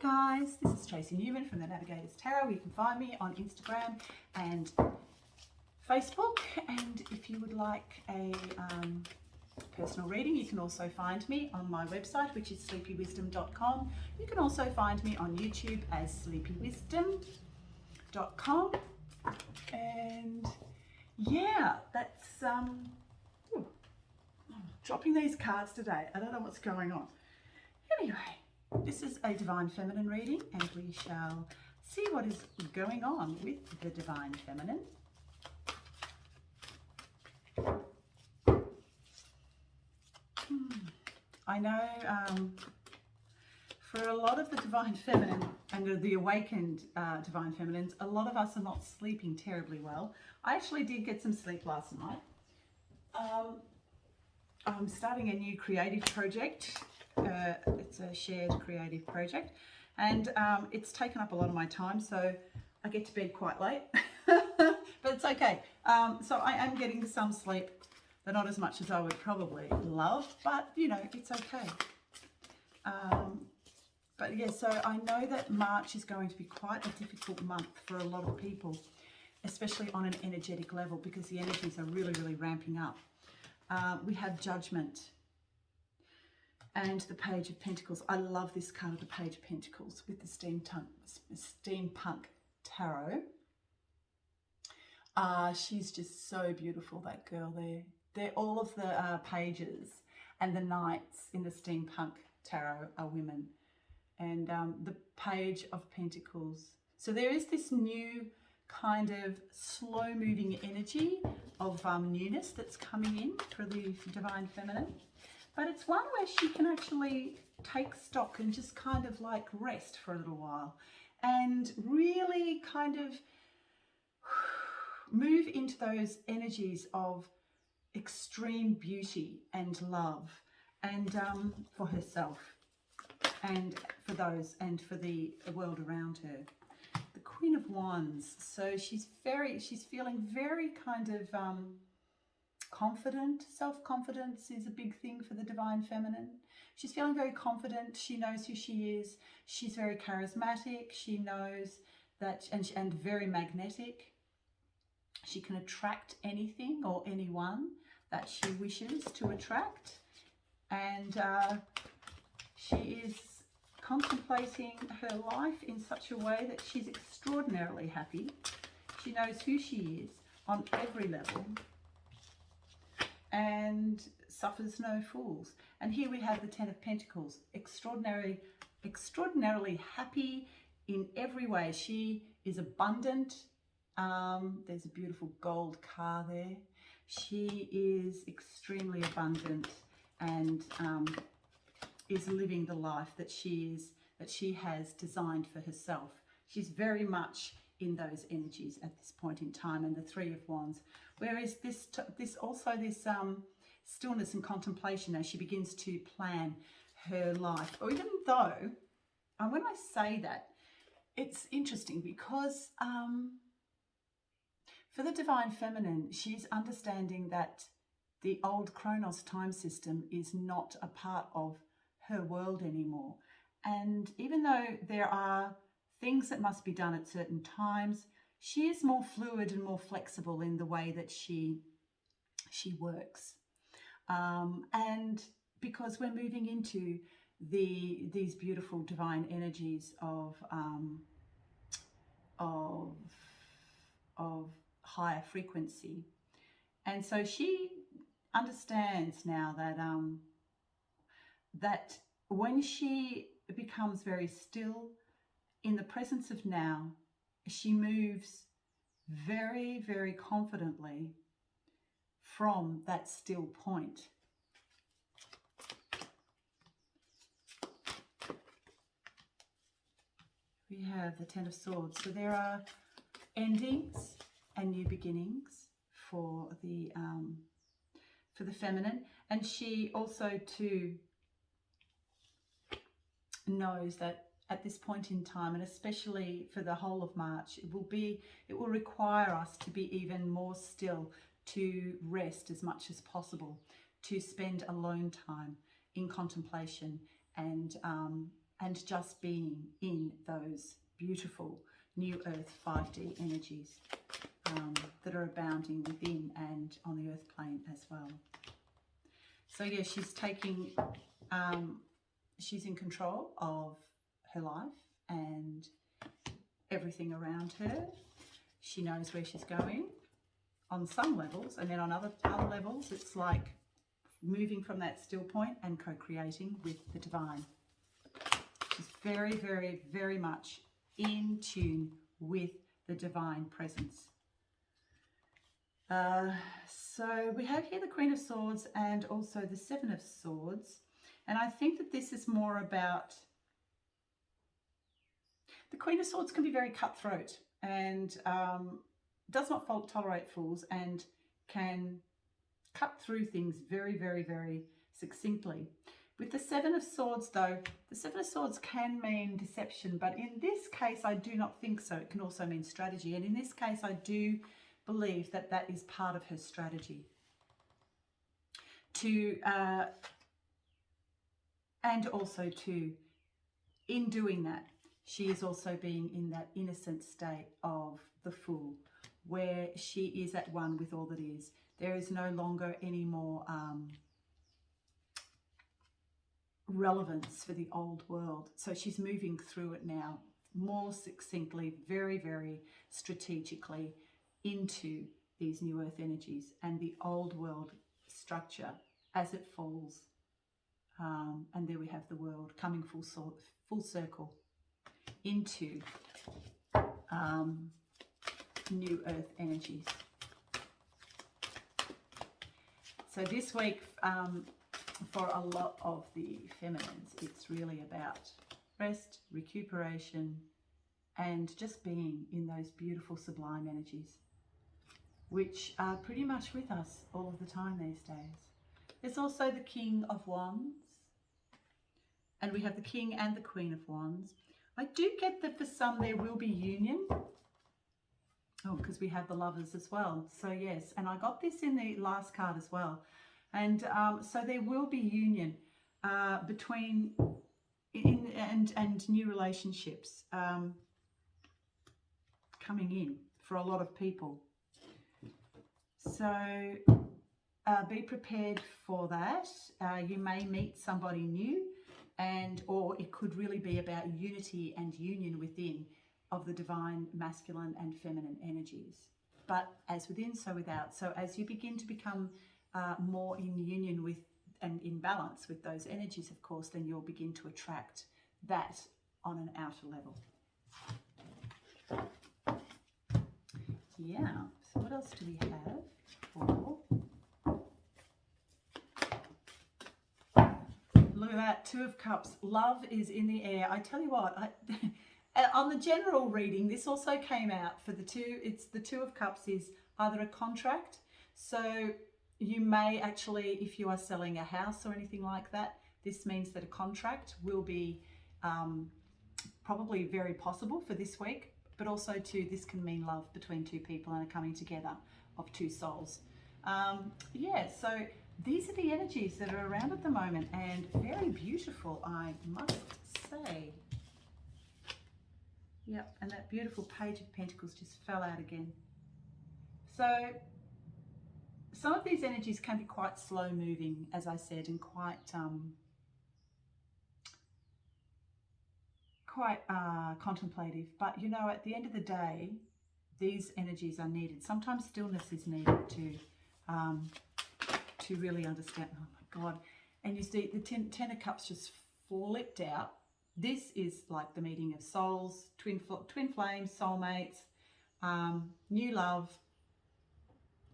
guys, this is Tracy Newman from the Navigator's Tarot. You can find me on Instagram and Facebook, and if you would like a personal reading, you can also find me on my website, which is sleepywisdom.com. You can also find me on YouTube as sleepywisdom.com. And yeah, that's dropping these cards today. I don't know what's going on. Anyway, this is a Divine Feminine reading, and we shall see what is going on with the Divine Feminine. I know for a lot of the Divine Feminine and the awakened Divine Feminines, a lot of us are not sleeping terribly well. I actually did get some sleep last night. I'm starting a new creative project. It's a shared creative project, and it's taken up a lot of my time, so I get to bed quite late, but it's okay. So I am getting some sleep, but not as much as I would probably love, but you know, it's okay. But yeah, so I know that March is going to be quite a difficult month for a lot of people, especially on an energetic level, because the energies are really, really ramping up. We have Judgment and the Page of Pentacles. I love this card of the Page of Pentacles with the steampunk tarot. She's just so beautiful, that girl there. They're all of the pages and the knights in the steampunk tarot are women. And the Page of Pentacles. So there is this new kind of slow moving energy of newness that's coming in for the Divine Feminine. But it's one where she can actually take stock and just kind of like rest for a little while and really kind of move into those energies of extreme beauty and love, and for herself and for those and for the world around her. The Queen of Wands. So she's feeling very kind of confident. Self-confidence is a big thing for the Divine Feminine. She's feeling very confident. She knows who she is. She's very charismatic. She knows that, and very magnetic. She can attract anything or anyone that she wishes to attract. And she is contemplating her life in such a way that she's extraordinarily happy. She knows who she is on every level and suffers no fools. And here we have the Ten of Pentacles, extraordinarily happy in every way. She is abundant. There's a beautiful gold car there. She is extremely abundant and is living the life that she has designed for herself. She's very much in those energies at this point in time, and the Three of Wands. Whereas this stillness and contemplation as she begins to plan her life. Or even though, and when I say that, it's interesting because for the Divine Feminine, she's understanding that the old Chronos time system is not a part of her world anymore. And even though there are things that must be done at certain times, she is more fluid and more flexible in the way that she works. And because we're moving into these beautiful divine energies of higher frequency. And so she understands now that that when she becomes very still in the presence of now, she moves very, very confidently from that still point. We have the Ten of Swords. So there are endings and new beginnings for the feminine, and she also too knows that at this point in time, and especially for the whole of March, it will require us to be even more still, to rest as much as possible, to spend alone time in contemplation and and just being in those beautiful new earth 5D energies that are abounding within and on the earth plane as well. So yeah, she's taking, she's in control of her life and everything around her. She knows where she's going on some levels, and then on other levels it's like moving from that still point and co-creating with the divine. She's very, very, very much in tune with the divine presence. So we have here the Queen of Swords and also the Seven of Swords, and I think that this is more about, the Queen of Swords can be very cutthroat and does not tolerate fools, and can cut through things very, very, very succinctly. With the Seven of Swords though, the Seven of Swords can mean deception, but in this case I do not think so. It can also mean strategy, and in this case I do believe that that is part of her strategy. And also too, in doing that, she is also being in that innocent state of the Fool, where she is at one with all that is. There is no longer any more relevance for the old world. So she's moving through it now more succinctly, very, very strategically into these new earth energies and the old world structure as it falls. And there we have the world coming full circle into new earth energies. So this week, for a lot of the feminines, it's really about rest, recuperation, and just being in those beautiful sublime energies, which are pretty much with us all of the time these days. There's also the King of Wands, and we have the King and the Queen of Wands. I do get that for some there will be union. Oh, because we have the Lovers as well. So yes, and I got this in the last card as well. And so there will be union between and new relationships coming in for a lot of people. So be prepared for that. You may meet somebody new, or it could really be about unity and union within of the divine masculine and feminine energies. But as within, so without. So as you begin to become more in union with and in balance with those energies, of course, then you'll begin to attract that on an outer level. Yeah, so what else do we have for... Look at that, Two of Cups. Love is in the air. I tell you what, on the general reading, this also came out for the two. It's the Two of Cups is either a contract. So you may actually, if you are selling a house or anything like that, this means that a contract will be probably very possible for this week. But also too, this can mean love between two people and a coming together of two souls. Yeah, so these are the energies that are around at the moment, and very beautiful, I must say. Yep, and that beautiful Page of Pentacles just fell out again. So some of these energies can be quite slow moving, as I said, and quite contemplative. But you know, at the end of the day, these energies are needed. Sometimes stillness is needed to really understand. Oh my God! And you see the Ten of Cups just flipped out. This is like the meeting of souls, twin flames, soulmates, new love,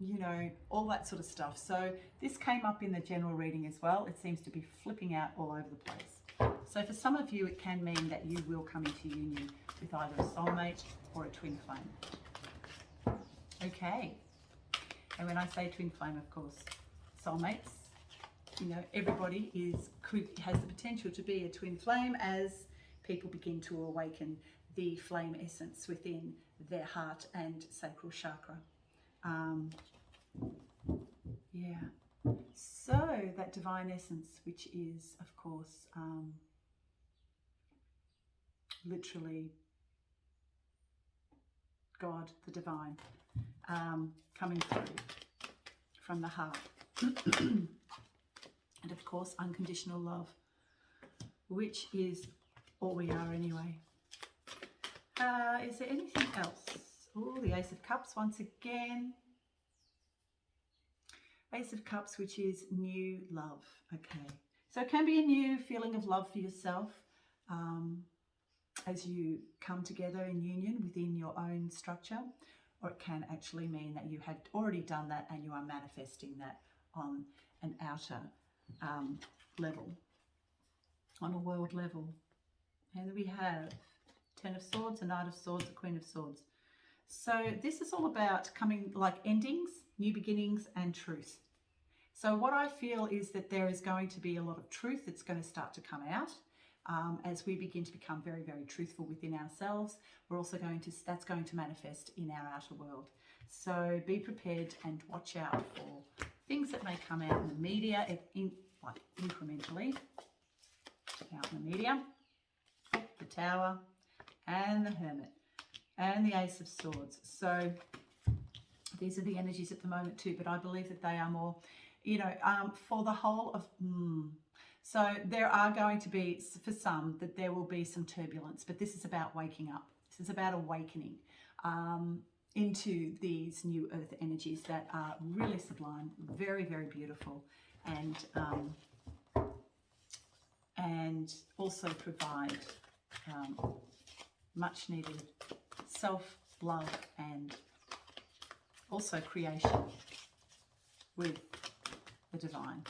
you know, all that sort of stuff. So this came up in the general reading as well. It seems to be flipping out all over the place. So for some of you, it can mean that you will come into union with either a soulmate or a twin flame. Okay. And when I say twin flame, of course, soulmates, you know, everybody has the potential to be a twin flame as people begin to awaken the flame essence within their heart and sacral chakra. Yeah. So that divine essence, which is, of course, literally God, the divine, coming through from the heart. And of course, unconditional love, which is all we are anyway. Is there anything else? Oh, the Ace of Cups once again. Ace of Cups, which is new love. Okay. So it can be a new feeling of love for yourself as you come together in union within your own structure, or it can actually mean that you had already done that and you are manifesting that on an outer level, on a world level. And we have Ten of Swords, a Knight of Swords, a Queen of Swords. So this is all about coming, like endings, new beginnings and truth. So what I feel is that there is going to be a lot of truth that's going to start to come out as we begin to become very, very truthful within ourselves. We're also going to, that's going to manifest in our outer world. So be prepared and watch out for things that may come out in the media, like incrementally out in the media. The Tower and the Hermit and the Ace of Swords. So these are the energies at the moment too, but I believe that they are more, you know, for the whole of, so there are going to be, for some, that there will be some turbulence, but this is about waking up. This is about awakening into these new earth energies that are really sublime, very, very beautiful, and also provide much needed self-love and also creation with the divine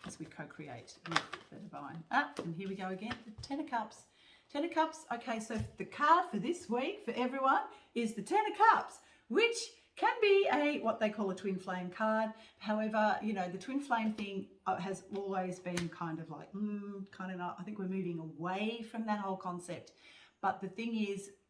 as we co-create with the divine. And here we go again, the Ten of Cups. Ten of Cups, okay, so the card for this week for everyone is the Ten of Cups, which can be what they call a twin flame card. However, you know, the twin flame thing has always been kind of like, kind of not, I think we're moving away from that whole concept. But the thing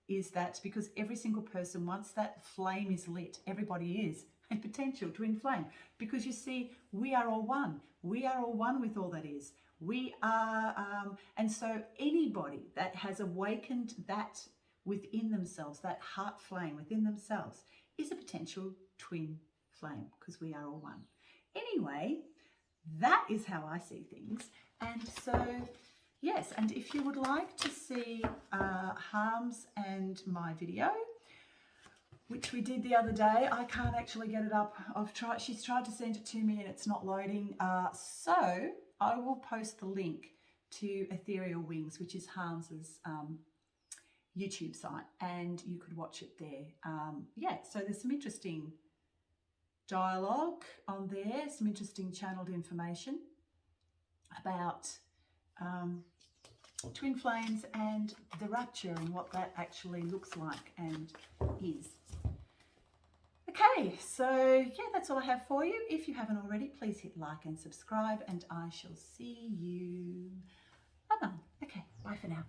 is that because every single person, once that flame is lit, everybody is a potential twin flame. Because you see, we are all one. We are all one with all that is. We are, and so anybody that has awakened that within themselves, that heart flame within themselves, is a potential twin flame, because we are all one. Anyway, that is how I see things. And so, yes, and if you would like to see Harmz and my video, which we did the other day, I can't actually get it up. She's tried to send it to me and it's not loading. So I will post the link to Ethereal Wings, which is Harmz's YouTube site, and you could watch it there. Yeah, so there's some interesting dialogue on there, some interesting channeled information about twin flames and the rapture and what that actually looks like and is. Okay, so yeah, that's all I have for you. If you haven't already, please hit like and subscribe, and I shall see you. Okay, bye for now.